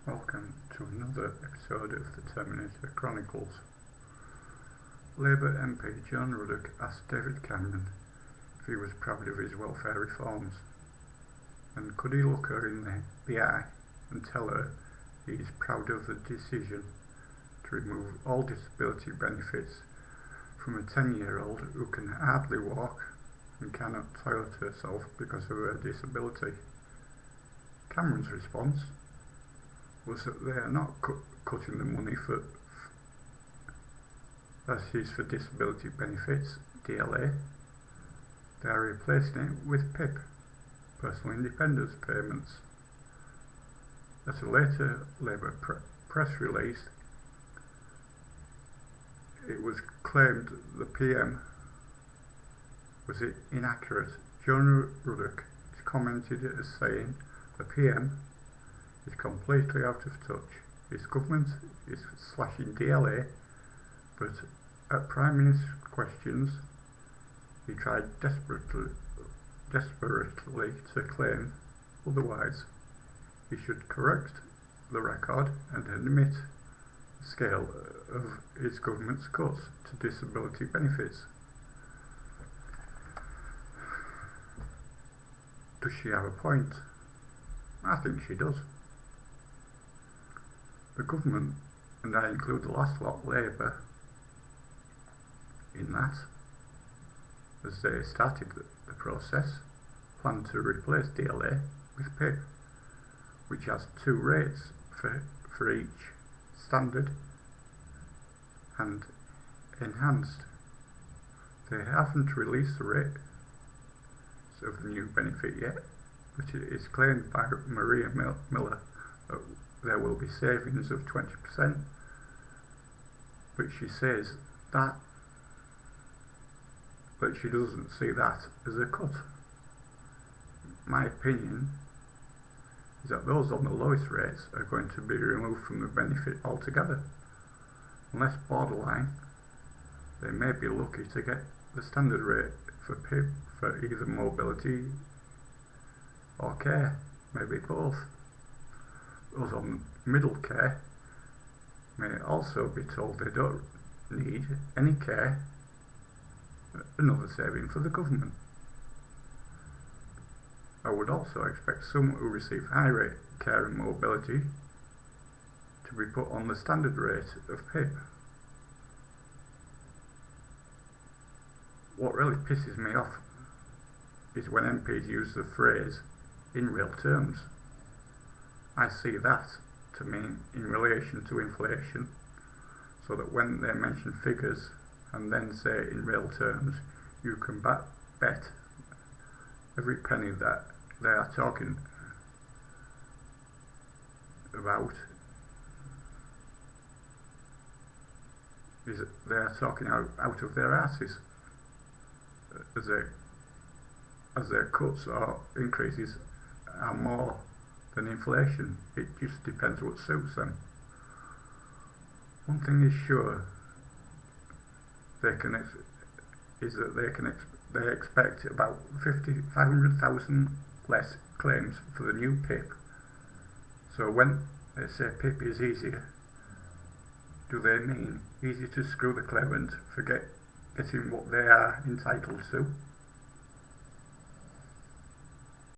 Welcome to another episode of the Terminator Chronicles. Labour MP Joan Ruddock asked David Cameron if he was proud of his welfare reforms, and could he look her in the eye and tell her he is proud of the decision to remove all disability benefits from a 10-year-old who can hardly walk and cannot toilet herself because of her disability. Cameron's response was that they are not cutting the money that is for disability benefits, DLA. They are replacing it with PIP, personal independence payments. At a later Labour press release, it was claimed the PM was inaccurate. Joan Ruddock is commented as saying the PM is completely out of touch. His government is slashing DLA, but at Prime Minister's questions he tried desperately to claim otherwise. He should correct the record and admit the scale of his government's cuts to disability benefits. Does she have a point? I think she does. The government, and I include the last lot, Labour, in that, as they started the process, planned to replace DLA with PIP, which has two rates for each, standard and enhanced. They haven't released the rates of the new benefit yet, but it is claimed by Maria Miller that there will be savings of 20%, but she says that she doesn't see that as a cut. My opinion is that those on the lowest rates are going to be removed from the benefit altogether. Unless borderline, they may be lucky to get the standard rate for PIP for either mobility or care, maybe both. Those on middle care may also be told they don't need any care, another saving for the government. I would also expect some who receive high rate care and mobility to be put on the standard rate of PIP. What really pisses me off is when MPs use the phrase "in real terms." I see that to mean in relation to inflation, so that when they mention figures and then say in real terms, you can bet every penny that they are talking about is that they are talking out of their asses, as their cuts or increases are more than inflation. It just depends what suits them. One thing is sure, they expect about 500,000 less claims for the new PIP. So when they say PIP is easier, do they mean easy to screw the clever and forget getting what they are entitled to?